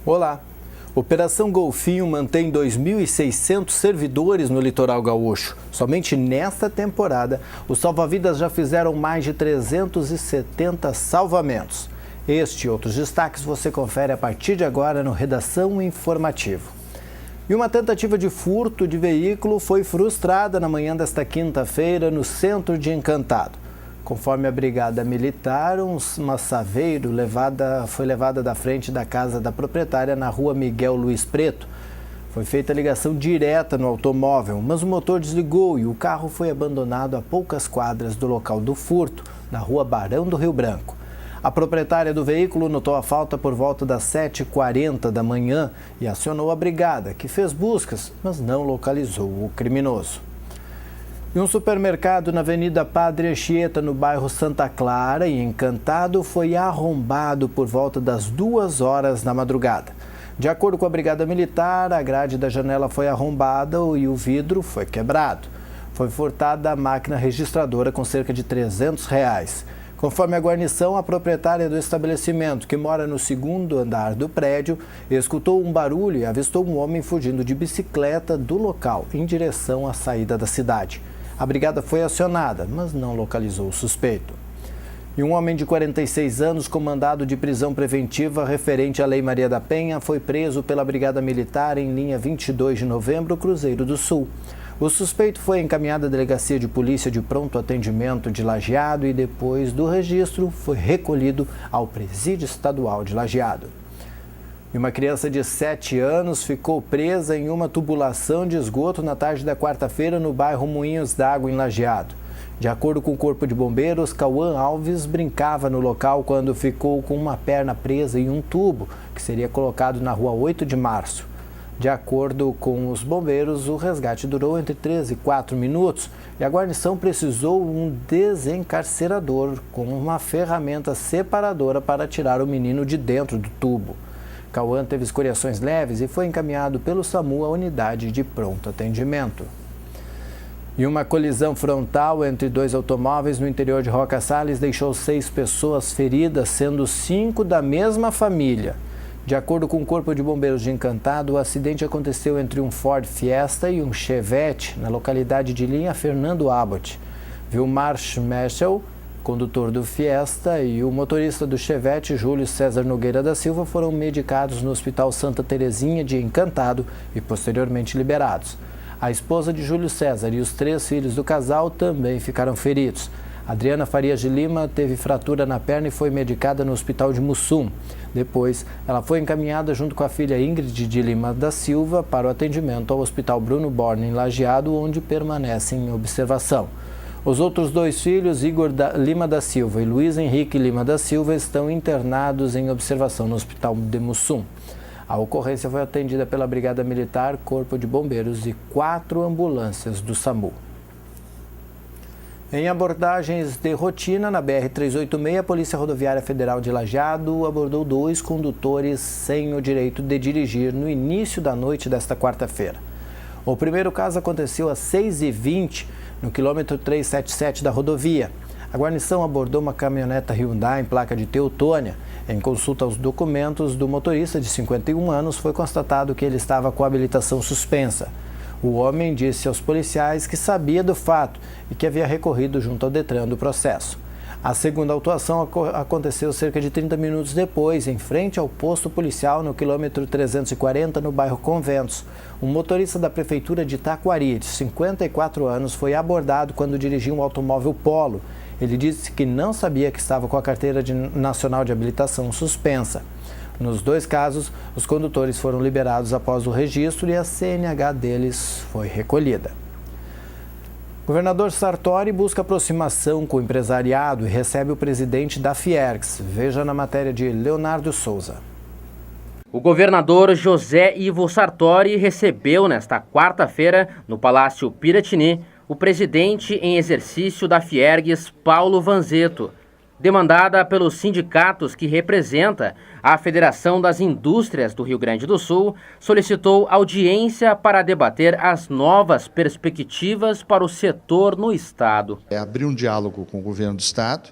Olá! Operação Golfinho mantém 2.600 servidores no litoral gaúcho. Somente nesta temporada, os salva-vidas já fizeram mais de 370 salvamentos. Este e outros destaques você confere a partir de agora no Redação Informativo. E uma tentativa de furto de veículo foi frustrada na manhã desta quinta-feira no centro de Encantado. Conforme a Brigada Militar, uma saveiro foi levada da frente da casa da proprietária na rua Miguel Luiz Preto. Foi feita a ligação direta no automóvel, mas o motor desligou e o carro foi abandonado a poucas quadras do local do furto, na rua Barão do Rio Branco. A proprietária do veículo notou a falta por volta das 7h40 da manhã e acionou a brigada, que fez buscas, mas não localizou o criminoso. E um supermercado na Avenida Padre Anchieta, no bairro Santa Clara, em Encantado, foi arrombado por volta das 2h da madrugada. De acordo com a Brigada Militar, a grade da janela foi arrombada e o vidro foi quebrado. Foi furtada a máquina registradora com cerca de R$300. Conforme a guarnição, a proprietária do estabelecimento, que mora no segundo andar do prédio, escutou um barulho e avistou um homem fugindo de bicicleta do local, em direção à saída da cidade. A brigada foi acionada, mas não localizou o suspeito. E um homem de 46 anos com mandado de prisão preventiva referente à Lei Maria da Penha foi preso pela Brigada Militar em linha 22 de novembro, Cruzeiro do Sul. O suspeito foi encaminhado à Delegacia de Polícia de Pronto Atendimento de Lajeado e depois do registro foi recolhido ao Presídio Estadual de Lajeado. E uma criança de 7 anos ficou presa em uma tubulação de esgoto na tarde da quarta-feira no bairro Moinhos d'Água, em Lajeado. De acordo com o Corpo de Bombeiros, Cauã Alves brincava no local quando ficou com uma perna presa em um tubo, que seria colocado na rua 8 de março. De acordo com os bombeiros, o resgate durou entre 3 e 4 minutos e a guarnição precisou um desencarcerador com uma ferramenta separadora para tirar o menino de dentro do tubo. Cauã teve escoriações leves e foi encaminhado pelo SAMU à unidade de pronto atendimento. E uma colisão frontal entre dois automóveis no interior de Roca Salles deixou 6 pessoas feridas, sendo 5 da mesma família. De acordo com o Corpo de Bombeiros de Encantado, o acidente aconteceu entre um Ford Fiesta e um Chevette, na localidade de Linha Fernando Abbott. Vilmar Schmechel, condutor do Fiesta, e o motorista do Chevette, Júlio César Nogueira da Silva, foram medicados no Hospital Santa Terezinha de Encantado e posteriormente liberados. A esposa de Júlio César e os 3 filhos do casal também ficaram feridos. Adriana Farias de Lima teve fratura na perna e foi medicada no Hospital de Mussum. Depois, ela foi encaminhada junto com a filha Ingrid de Lima da Silva para o atendimento ao Hospital Bruno Borne, em Lajeado, onde permanecem em observação. Os outros 2 filhos, Igor Lima da Silva e Luiz Henrique Lima da Silva, estão internados em observação no Hospital de Mussum. A ocorrência foi atendida pela Brigada Militar, Corpo de Bombeiros e 4 ambulâncias do SAMU. Em abordagens de rotina na BR-386, a Polícia Rodoviária Federal de Lajeado abordou 2 condutores sem o direito de dirigir no início da noite desta quarta-feira. O primeiro caso aconteceu às 6h20, no quilômetro 377 da rodovia. A guarnição abordou uma caminhoneta Hyundai em placa de Teutônia. Em consulta aos documentos do motorista de 51 anos, foi constatado que ele estava com a habilitação suspensa. O homem disse aos policiais que sabia do fato e que havia recorrido junto ao Detran do processo. A segunda autuação aconteceu cerca de 30 minutos depois, em frente ao posto policial no quilômetro 340, no bairro Conventos. Um motorista da prefeitura de Taquari, de 54 anos, foi abordado quando dirigia um automóvel Polo. Ele disse que não sabia que estava com a carteira nacional de habilitação suspensa. Nos 2 casos, os condutores foram liberados após o registro e a CNH deles foi recolhida. O governador Sartori busca aproximação com o empresariado e recebe o presidente da Fiergs. Veja na matéria de Leonardo Souza. O governador José Ivo Sartori recebeu nesta quarta-feira, no Palácio Piratini, o presidente em exercício da Fiergs, Paulo Vanzeto. Demandada pelos sindicatos que representa a Federação das Indústrias do Rio Grande do Sul, solicitou audiência para debater as novas perspectivas para o setor no Estado. Abrir um diálogo com o governo do Estado,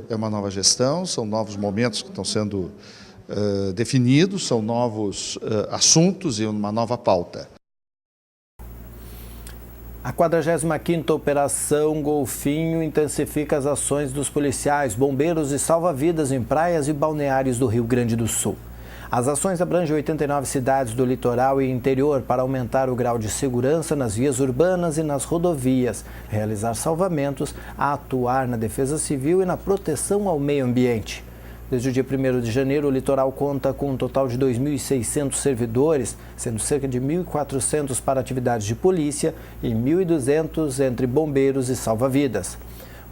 é uma nova gestão, são novos momentos que estão sendo definidos, são novos assuntos e uma nova pauta. A 45ª Operação Golfinho intensifica as ações dos policiais, bombeiros e salva-vidas em praias e balneários do Rio Grande do Sul. As ações abrangem 89 cidades do litoral e interior para aumentar o grau de segurança nas vias urbanas e nas rodovias, realizar salvamentos, atuar na defesa civil e na proteção ao meio ambiente. Desde o dia 1º de janeiro, o litoral conta com um total de 2.600 servidores, sendo cerca de 1.400 para atividades de polícia e 1.200 entre bombeiros e salva-vidas.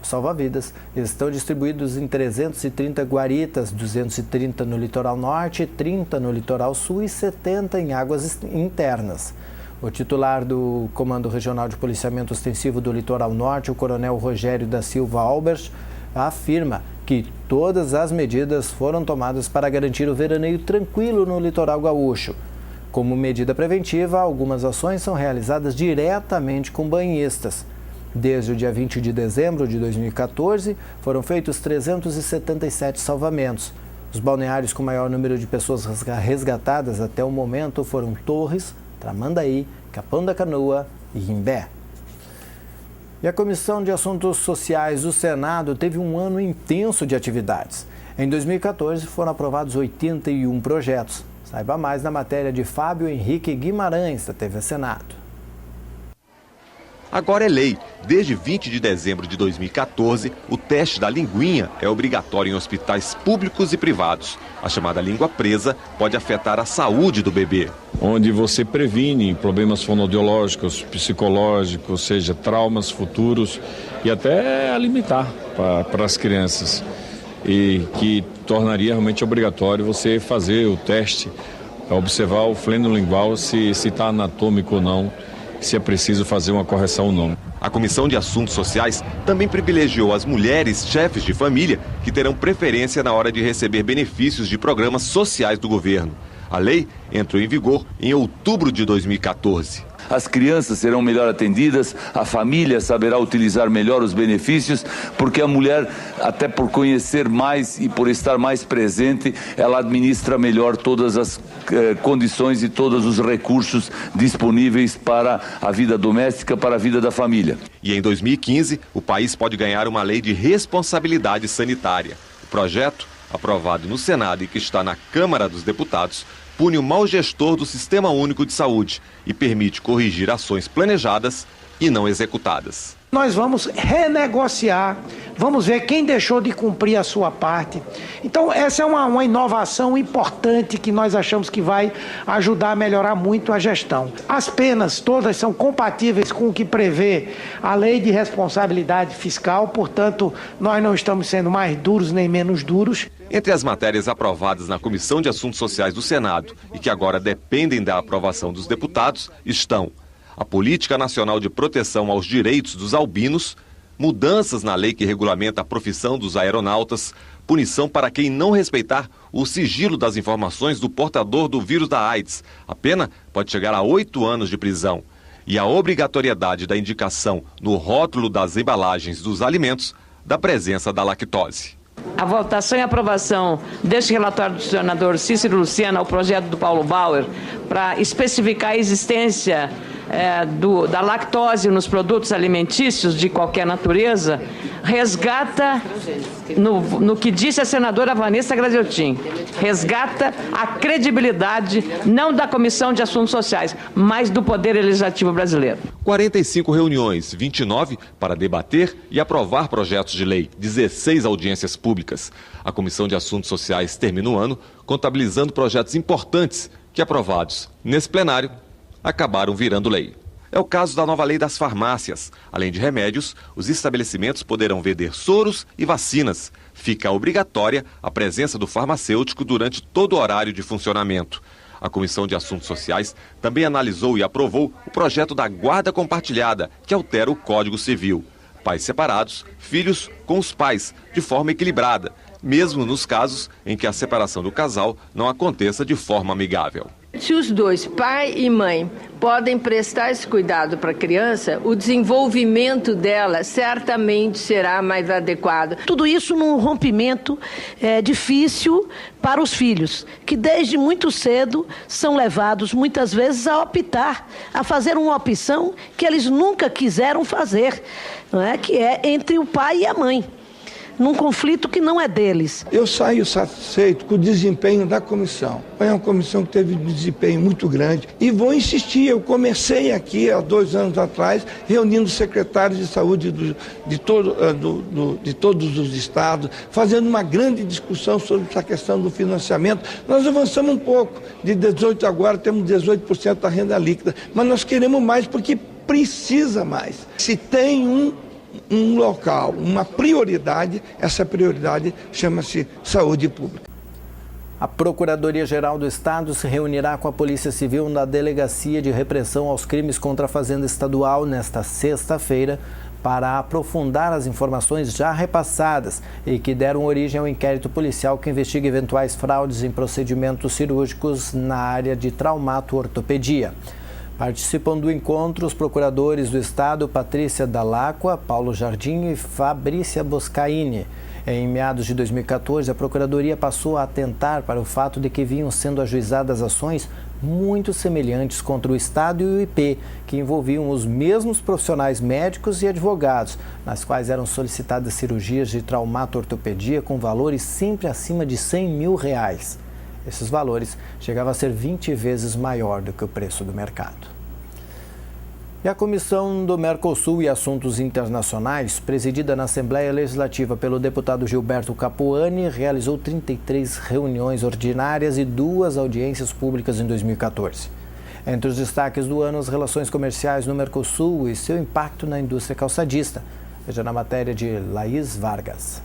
Os salva-vidas estão distribuídos em 330 guaritas, 230 no litoral norte, 30 no litoral sul e 70 em águas internas. O titular do Comando Regional de Policiamento Ostensivo do Litoral Norte, o coronel Rogério da Silva Albers, afirma que todas as medidas foram tomadas para garantir o veraneio tranquilo no litoral gaúcho. Como medida preventiva, algumas ações são realizadas diretamente com banhistas. Desde o dia 20 de dezembro de 2014, foram feitos 377 salvamentos. Os balneários com maior número de pessoas resgatadas até o momento foram Torres, Tramandaí, Capão da Canoa e Imbé. E a Comissão de Assuntos Sociais do Senado teve um ano intenso de atividades. Em 2014, foram aprovados 81 projetos. Saiba mais na matéria de Fábio Henrique Guimarães, da TV Senado. Agora é lei. Desde 20 de dezembro de 2014, o teste da linguinha é obrigatório em hospitais públicos e privados. A chamada língua presa pode afetar a saúde do bebê. Onde você previne problemas fonoaudiológicos, psicológicos, ou seja, traumas futuros e até alimentar para as crianças. E que tornaria realmente obrigatório você fazer o teste, observar o flêmio lingual, se está anatômico ou não, se é preciso fazer uma correção ou não. A Comissão de Assuntos Sociais também privilegiou as mulheres chefes de família que terão preferência na hora de receber benefícios de programas sociais do governo. A lei entrou em vigor em outubro de 2014. As crianças serão melhor atendidas, a família saberá utilizar melhor os benefícios, porque a mulher, até por conhecer mais e por estar mais presente, ela administra melhor todas as condições e todos os recursos disponíveis para a vida doméstica, para a vida da família. E em 2015, o país pode ganhar uma lei de responsabilidade sanitária. O projeto, aprovado no Senado e que está na Câmara dos Deputados, pune o mau gestor do Sistema Único de Saúde e permite corrigir ações planejadas e não executadas. Nós vamos renegociar, vamos ver quem deixou de cumprir a sua parte. Então, essa é uma inovação importante que nós achamos que vai ajudar a melhorar muito a gestão. As penas todas são compatíveis com o que prevê a Lei de Responsabilidade Fiscal, portanto, nós não estamos sendo mais duros nem menos duros. Entre as matérias aprovadas na Comissão de Assuntos Sociais do Senado e que agora dependem da aprovação dos deputados estão a Política Nacional de Proteção aos Direitos dos Albinos, mudanças na lei que regulamenta a profissão dos aeronautas, punição para quem não respeitar o sigilo das informações do portador do vírus da AIDS. A pena pode chegar a 8 anos de prisão. E a obrigatoriedade da indicação no rótulo das embalagens dos alimentos da presença da lactose. A votação e aprovação deste relatório do senador Cícero Lucena ao projeto do Paulo Bauer para especificar a existência da lactose nos produtos alimentícios de qualquer natureza, resgata, no que disse a senadora Vanessa Graziotin, resgata a credibilidade não da Comissão de Assuntos Sociais, mas do Poder Legislativo brasileiro. 45 reuniões, 29 para debater e aprovar projetos de lei, 16 audiências públicas. A Comissão de Assuntos Sociais termina o ano contabilizando projetos importantes que, aprovados nesse plenário, acabaram virando lei. É o caso da nova lei das farmácias. Além de remédios, os estabelecimentos poderão vender soros e vacinas. Fica obrigatória a presença do farmacêutico durante todo o horário de funcionamento. A Comissão de Assuntos Sociais também analisou e aprovou o projeto da guarda compartilhada, que altera o Código Civil. Pais separados, filhos com os pais, de forma equilibrada, mesmo nos casos em que a separação do casal não aconteça de forma amigável. Se os dois, pai e mãe, podem prestar esse cuidado para a criança, o desenvolvimento dela certamente será mais adequado. Tudo isso num rompimento difícil para os filhos, que desde muito cedo são levados muitas vezes a optar, a fazer uma opção que eles nunca quiseram fazer, não é? Que é entre o pai e a mãe, num conflito que não é deles. Eu saio satisfeito com o desempenho da comissão. É uma comissão que teve um desempenho muito grande e vou insistir. Eu comecei aqui há 2 anos atrás, reunindo secretários de saúde de todos os estados, fazendo uma grande discussão sobre essa questão do financiamento. Nós avançamos um pouco, de 18% agora temos 18% da renda líquida, mas nós queremos mais porque precisa mais. Se tem um local, uma prioridade, essa prioridade chama-se saúde pública. A Procuradoria-Geral do Estado se reunirá com a Polícia Civil na Delegacia de Repressão aos Crimes contra a Fazenda Estadual nesta sexta-feira para aprofundar as informações já repassadas e que deram origem ao inquérito policial que investiga eventuais fraudes em procedimentos cirúrgicos na área de traumato-ortopedia. Participam do encontro os procuradores do Estado Patrícia Dall'Acqua, Paulo Jardim e Fabrícia Boscaini. Em meados de 2014, a Procuradoria passou a atentar para o fato de que vinham sendo ajuizadas ações muito semelhantes contra o Estado e o IP, que envolviam os mesmos profissionais médicos e advogados, nas quais eram solicitadas cirurgias de traumato-ortopedia com valores sempre acima de R$100 mil. Esses valores chegavam a ser 20 vezes maior do que o preço do mercado. E a Comissão do Mercosul e Assuntos Internacionais, presidida na Assembleia Legislativa pelo deputado Gilberto Capuani, realizou 33 reuniões ordinárias e 2 audiências públicas em 2014. Entre os destaques do ano, as relações comerciais no Mercosul e seu impacto na indústria calçadista. Veja na matéria de Laís Vargas.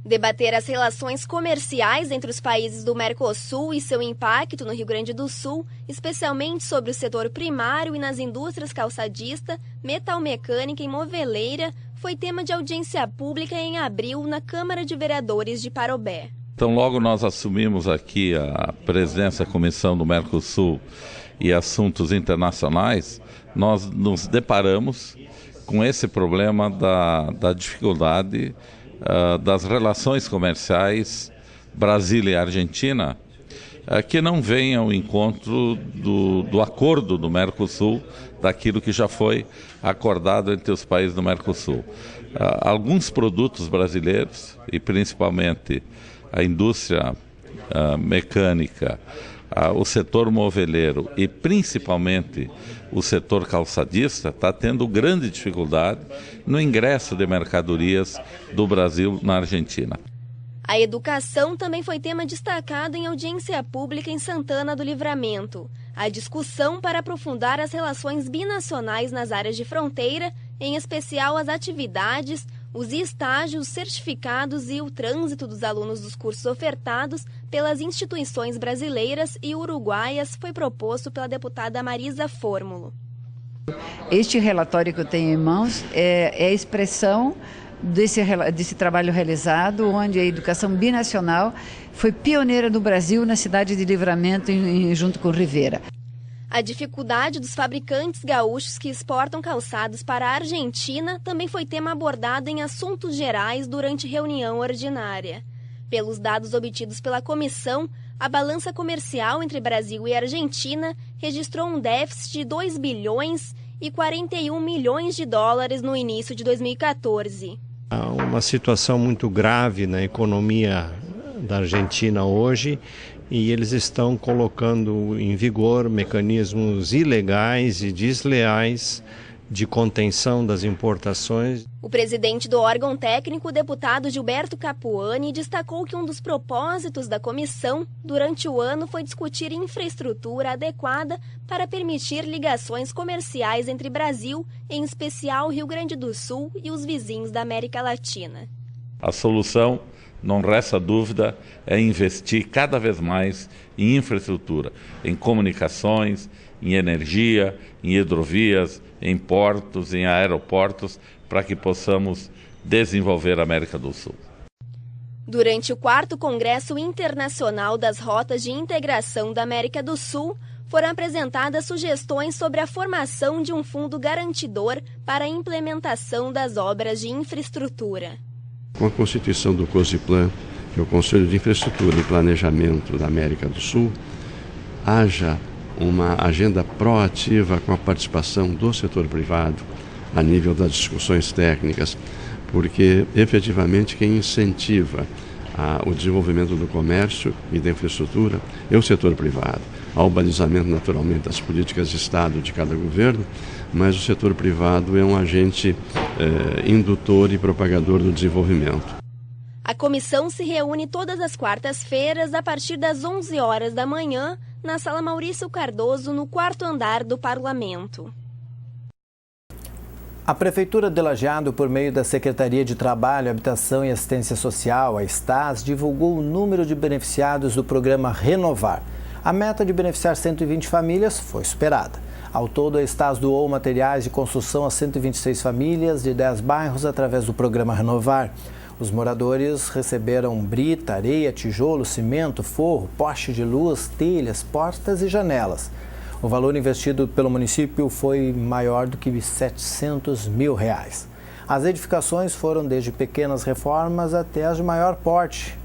Debater as relações comerciais entre os países do Mercosul e seu impacto no Rio Grande do Sul, especialmente sobre o setor primário e nas indústrias calçadista, metalmecânica e moveleira, foi tema de audiência pública em abril na Câmara de Vereadores de Parobé. Então, logo nós assumimos aqui a presidência da Comissão do Mercosul e Assuntos Internacionais, nós nos deparamos com esse problema da dificuldade das relações comerciais Brasil e Argentina, que não vem ao encontro do acordo do Mercosul, daquilo que já foi acordado entre os países do Mercosul. Alguns produtos brasileiros, e principalmente a indústria mecânica, o setor moveleiro e principalmente o setor calçadista está tendo grande dificuldade no ingresso de mercadorias do Brasil na Argentina. A educação também foi tema destacado em audiência pública em Santana do Livramento. A discussão para aprofundar as relações binacionais nas áreas de fronteira, em especial as atividades, os estágios, certificados e o trânsito dos alunos dos cursos ofertados pelas instituições brasileiras e uruguaias, foi proposto pela deputada Marisa Fórmulo. Este relatório que eu tenho em mãos é a expressão desse trabalho realizado, onde a educação binacional foi pioneira no Brasil, na cidade de Livramento, junto com Rivera. A dificuldade dos fabricantes gaúchos que exportam calçados para a Argentina também foi tema abordado em assuntos gerais durante reunião ordinária. Pelos dados obtidos pela comissão, a balança comercial entre Brasil e Argentina registrou um déficit de 2 bilhões e 41 milhões de dólares no início de 2014. Há uma situação muito grave na economia da Argentina hoje, e eles estão colocando em vigor mecanismos ilegais e desleais de contenção das importações. O presidente do órgão técnico, o deputado Gilberto Capuani, destacou que um dos propósitos da comissão durante o ano foi discutir infraestrutura adequada para permitir ligações comerciais entre Brasil, em especial Rio Grande do Sul e os vizinhos da América Latina. A solução, não resta dúvida, é investir cada vez mais em infraestrutura, em comunicações, em energia, em hidrovias, em portos, em aeroportos, para que possamos desenvolver a América do Sul. Durante o 4º Congresso Internacional das Rotas de Integração da América do Sul, foram apresentadas sugestões sobre a formação de um fundo garantidor para a implementação das obras de infraestrutura. Com a constituição do COSIPLAN, que é o Conselho de Infraestrutura e Planejamento da América do Sul, haja uma agenda proativa com a participação do setor privado a nível das discussões técnicas, porque efetivamente quem incentiva o desenvolvimento do comércio e da infraestrutura é o setor privado. Há o balizamento naturalmente das políticas de Estado de cada governo, mas o setor privado é um agente indutor e propagador do desenvolvimento. A comissão se reúne todas as quartas-feiras a partir das 11 horas da manhã na Sala Maurício Cardoso, no 4º andar do Parlamento. A Prefeitura de Lajeado, por meio da Secretaria de Trabalho, Habitação e Assistência Social, a STAS, divulgou o número de beneficiados do programa Renovar. A meta de beneficiar 120 famílias foi superada. Ao todo, a STAS doou materiais de construção a 126 famílias de 10 bairros através do programa Renovar. Os moradores receberam brita, areia, tijolo, cimento, forro, poste de luz, telhas, portas e janelas. O valor investido pelo município foi maior do que R$700 mil. As edificações foram desde pequenas reformas até as de maior porte.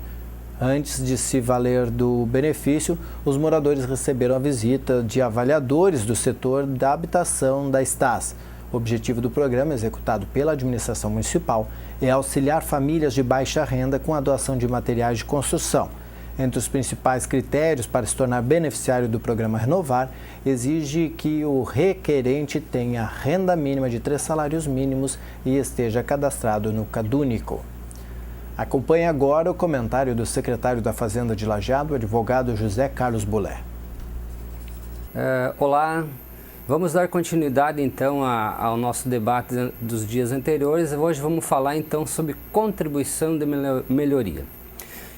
Antes de se valer do benefício, os moradores receberam a visita de avaliadores do setor da habitação da STAS. O objetivo do programa, executado pela administração municipal, é auxiliar famílias de baixa renda com a doação de materiais de construção. Entre os principais critérios para se tornar beneficiário do programa Renovar, exige que o requerente tenha renda mínima de 3 salários mínimos e esteja cadastrado no CadÚnico. Acompanhe agora o comentário do secretário da Fazenda de Lajeado, o advogado José Carlos Bulé. Olá, vamos dar continuidade então ao nosso debate dos dias anteriores. Hoje vamos falar então sobre contribuição de melhoria.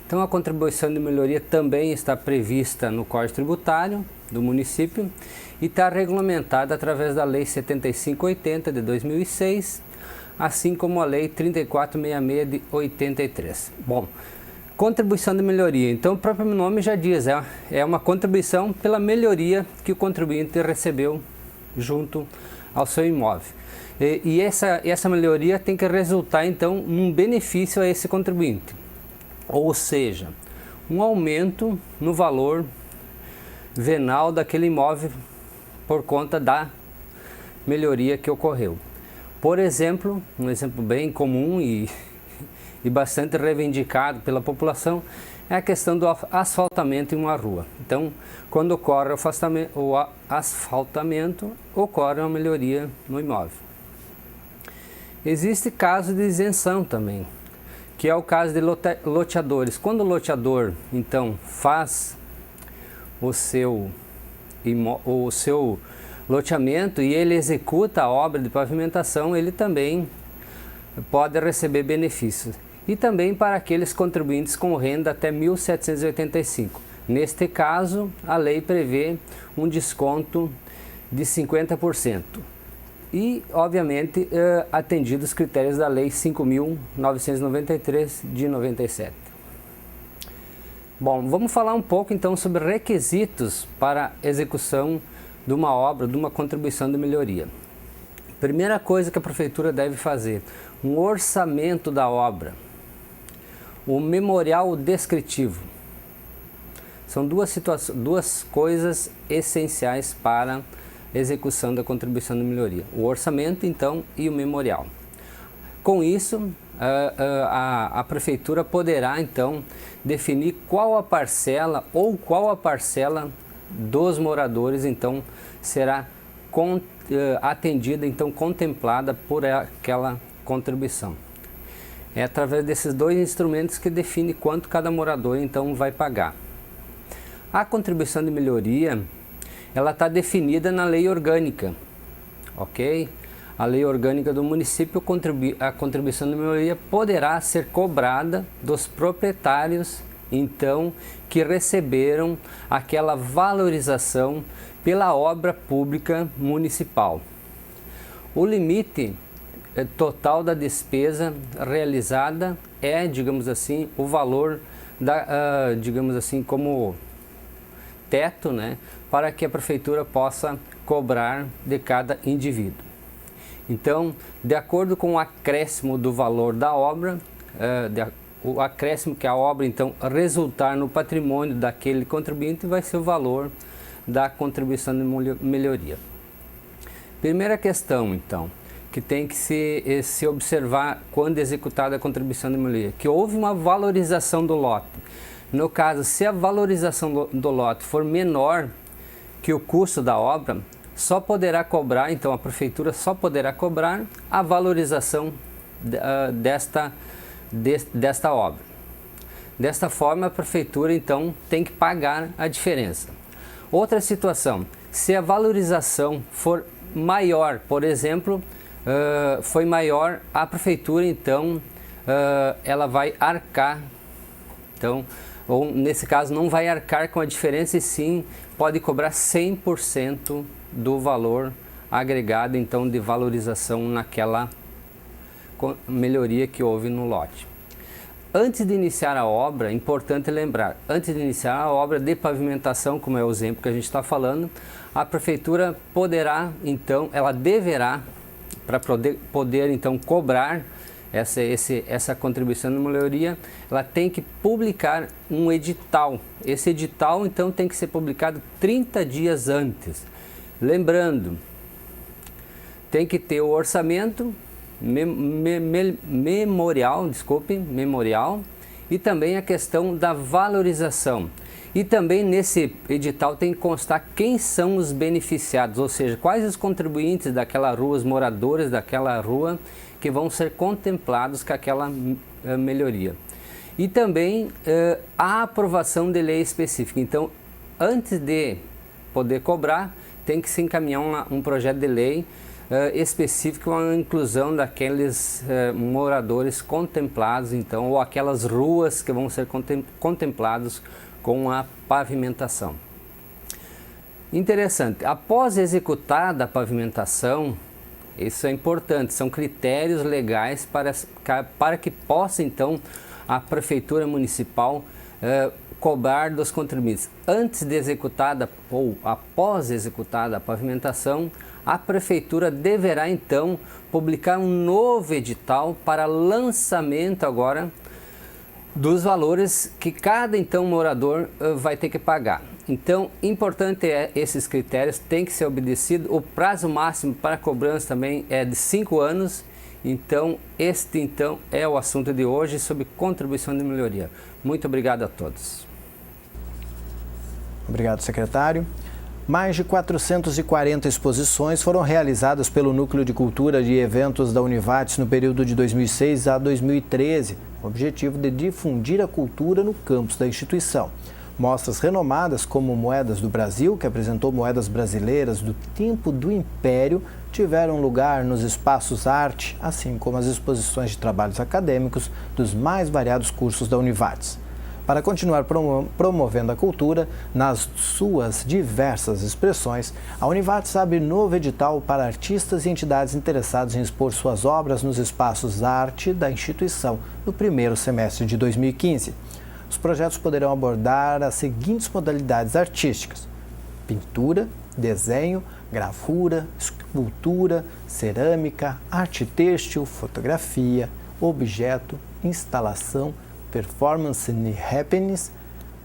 Então, a contribuição de melhoria também está prevista no Código Tributário do município e está regulamentada através da Lei 7580 de 2006, assim como a Lei 3466 de 83. Bom, contribuição de melhoria. Então, o próprio nome já diz, é uma contribuição pela melhoria que o contribuinte recebeu junto ao seu imóvel. E essa melhoria tem que resultar, então, num benefício a esse contribuinte. Ou seja, um aumento no valor venal daquele imóvel por conta da melhoria que ocorreu. Por exemplo, um exemplo bem comum e bastante reivindicado pela população é a questão do asfaltamento em uma rua. Então, quando ocorre o asfaltamento, ocorre uma melhoria no imóvel. Existe caso de isenção também, que é o caso de loteadores. Quando o loteador, então, faz o seu loteamento e ele executa a obra de pavimentação, ele também pode receber benefícios. E também para aqueles contribuintes com renda até 1.785. Neste caso, a lei prevê um desconto de 50%. E, obviamente, atendidos os critérios da Lei 5.993 de 97. Bom, vamos falar um pouco então sobre requisitos para execução de uma obra, de uma contribuição de melhoria. Primeira coisa que a Prefeitura deve fazer, um orçamento da obra, o memorial descritivo. São duas coisas essenciais para execução da contribuição de melhoria, o orçamento então e o memorial. Com isso, a Prefeitura poderá então definir qual a parcela dos moradores então será atendida, então contemplada por aquela contribuição. É através desses dois instrumentos que define quanto cada morador então vai pagar. A contribuição de melhoria, ela está definida na lei orgânica, ok? A lei orgânica do município, a contribuição de melhoria poderá ser cobrada dos proprietários, então, que receberam aquela valorização pela obra pública municipal. O limite total da despesa realizada é, digamos assim, o valor, digamos assim, como teto, né, para que a prefeitura possa cobrar de cada indivíduo. Então, de acordo com o acréscimo do valor da obra, o acréscimo que a obra então resultar no patrimônio daquele contribuinte vai ser o valor da contribuição de melhoria. Primeira questão, então, que tem que se observar quando executada a contribuição de melhoria, que houve uma valorização do lote. No caso, se a valorização do lote for menor que o custo da obra, só poderá cobrar, então a prefeitura só poderá cobrar a valorização desta obra. Desta forma, a prefeitura então tem que pagar a diferença. Outra situação, se a valorização for maior, por exemplo, foi maior, a prefeitura então ela vai arcar, então, ou nesse caso não vai arcar com a diferença e sim pode cobrar 100% do valor agregado então de valorização naquela melhoria que houve no lote. Antes de iniciar a obra, é importante lembrar, antes de iniciar a obra de pavimentação, como é o exemplo que a gente está falando, a prefeitura poderá, então, ela deverá, para poder então cobrar essa contribuição de melhoria, ela tem que publicar um edital. Esse edital, então, tem que ser publicado 30 dias antes. Lembrando, tem que ter o orçamento, memorial e também a questão da valorização. E também nesse edital tem que constar quem são os beneficiados, ou seja, quais os contribuintes daquela rua, os moradores daquela rua que vão ser contemplados com aquela melhoria. E também a aprovação de lei específica. Então, antes de poder cobrar, tem que se encaminhar um projeto de lei específico, a inclusão daqueles moradores contemplados, então, ou aquelas ruas que vão ser contemplados com a pavimentação. Interessante, após executada a pavimentação, isso é importante, são critérios legais para que possa, então, a Prefeitura Municipal cobrar dos contribuintes. Antes de executada ou após executada a pavimentação, a Prefeitura deverá, então, publicar um novo edital para lançamento agora dos valores que cada, então, morador vai ter que pagar. Então, importante esses critérios, tem que ser obedecido. O prazo máximo para cobrança também é de 5 anos. Então, este, então, é o assunto de hoje sobre contribuição de melhoria. Muito obrigado a todos. Obrigado, secretário. Mais de 440 exposições foram realizadas pelo Núcleo de Cultura e Eventos da Univates no período de 2006 a 2013, com o objetivo de difundir a cultura no campus da instituição. Mostras renomadas como Moedas do Brasil, que apresentou moedas brasileiras do tempo do Império, tiveram lugar nos espaços arte, assim como as exposições de trabalhos acadêmicos dos mais variados cursos da Univates. Para continuar promovendo a cultura nas suas diversas expressões, a Univates abre novo edital para artistas e entidades interessados em expor suas obras nos espaços arte da instituição no primeiro semestre de 2015. Os projetos poderão abordar as seguintes modalidades artísticas: pintura, desenho, gravura, escultura, cerâmica, arte têxtil, fotografia, objeto, instalação, performance e happenings,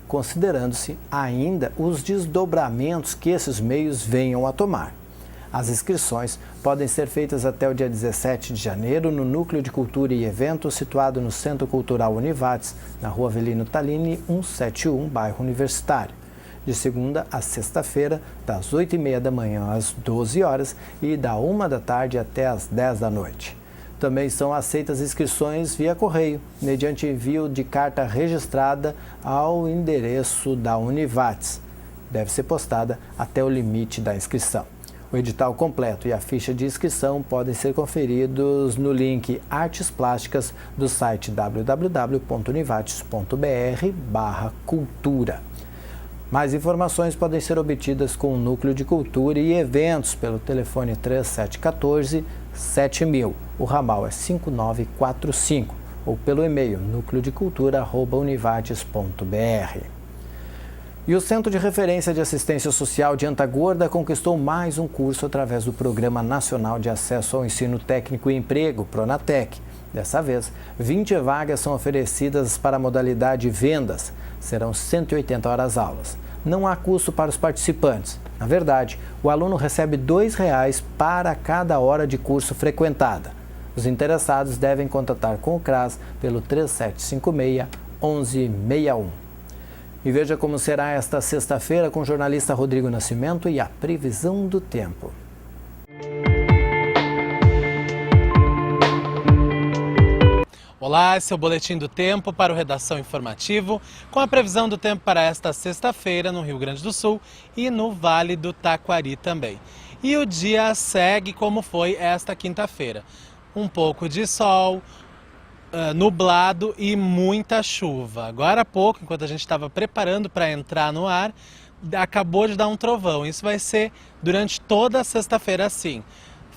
considerando-se ainda os desdobramentos que esses meios venham a tomar. As inscrições podem ser feitas até o dia 17 de janeiro no Núcleo de Cultura e Eventos, situado no Centro Cultural Univates, na Rua Avelino Tallini, 171, bairro Universitário. De segunda a sexta-feira, das 8h30 da manhã às 12 horas e da 1 da tarde até às 10 da noite. Também são aceitas inscrições via correio, mediante envio de carta registrada ao endereço da Univates. Deve ser postada até o limite da inscrição. O edital completo e a ficha de inscrição podem ser conferidos no link Artes Plásticas do site www.univates.br/cultura. Mais informações podem ser obtidas com o Núcleo de Cultura e Eventos pelo telefone 3714-7000. O ramal é 5945 ou pelo e-mail núcleodecultura@univates.br. E o Centro de Referência de Assistência Social de Antagorda conquistou mais um curso através do Programa Nacional de Acesso ao Ensino Técnico e Emprego, Pronatec. Dessa vez, 20 vagas são oferecidas para a modalidade vendas. Serão 180 horas-aulas. Não há custo para os participantes. Na verdade, o aluno recebe R$ 2,00 para cada hora de curso frequentada. Os interessados devem contatar com o CRAS pelo 3756-1161. E veja como será esta sexta-feira com o jornalista Rodrigo Nascimento e a previsão do tempo. Olá, esse é o Boletim do Tempo para o Redação Informativo, com a previsão do tempo para esta sexta-feira no Rio Grande do Sul e no Vale do Taquari também. E o dia segue como foi esta quinta-feira. Um pouco de sol, nublado e muita chuva. Agora há pouco, enquanto a gente estava preparando para entrar no ar, acabou de dar um trovão. Isso vai ser durante toda a sexta-feira assim.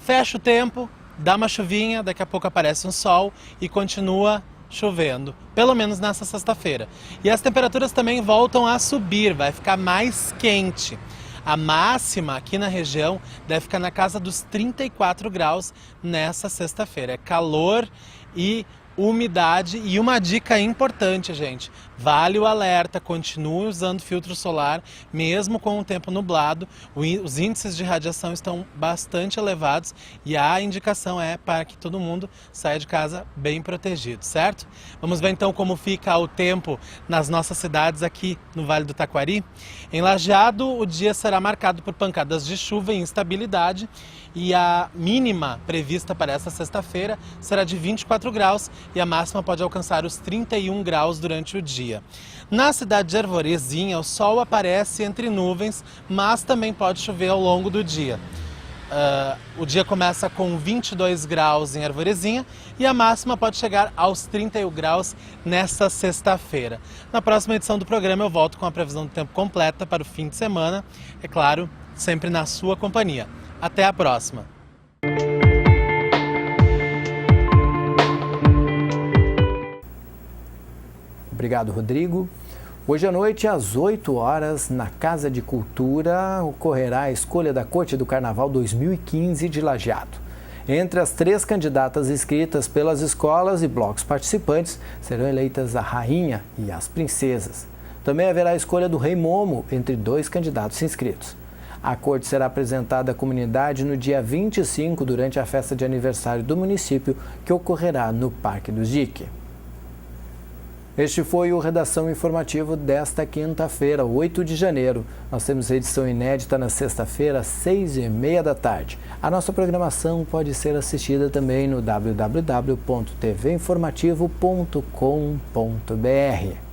Fecha o tempo, dá uma chuvinha, daqui a pouco aparece um sol e continua chovendo, pelo menos nessa sexta-feira. E as temperaturas também voltam a subir, vai ficar mais quente. A máxima aqui na região deve ficar na casa dos 34 graus nessa sexta-feira. É calor e umidade. E uma dica importante, gente, vale o alerta, continue usando filtro solar, mesmo com o tempo nublado. Os índices de radiação estão bastante elevados e a indicação é para que todo mundo saia de casa bem protegido, certo? Vamos ver então como fica o tempo nas nossas cidades aqui no Vale do Taquari. Em Lajeado, o dia será marcado por pancadas de chuva e instabilidade e a mínima prevista para essa sexta-feira será de 24 graus e a máxima pode alcançar os 31 graus durante o dia. Na cidade de Arvorezinha, o sol aparece entre nuvens, mas também pode chover ao longo do dia. O dia começa com 22 graus em Arvorezinha e a máxima pode chegar aos 31 graus nesta sexta-feira. Na próxima edição do programa eu volto com a previsão do tempo completa para o fim de semana, é claro, sempre na sua companhia. Até a próxima! Obrigado, Rodrigo. Hoje à noite, às 8 horas, na Casa de Cultura, ocorrerá a escolha da Corte do Carnaval 2015 de Lajeado. Entre as 3 candidatas inscritas pelas escolas e blocos participantes, serão eleitas a Rainha e as Princesas. Também haverá a escolha do Rei Momo entre 2 candidatos inscritos. A corte será apresentada à comunidade no dia 25, durante a festa de aniversário do município, que ocorrerá no Parque do Dique. Este foi o Redação Informativo desta quinta-feira, 8 de janeiro. Nós temos edição inédita na sexta-feira, às 6h30 da tarde. A nossa programação pode ser assistida também no www.tvinformativo.com.br.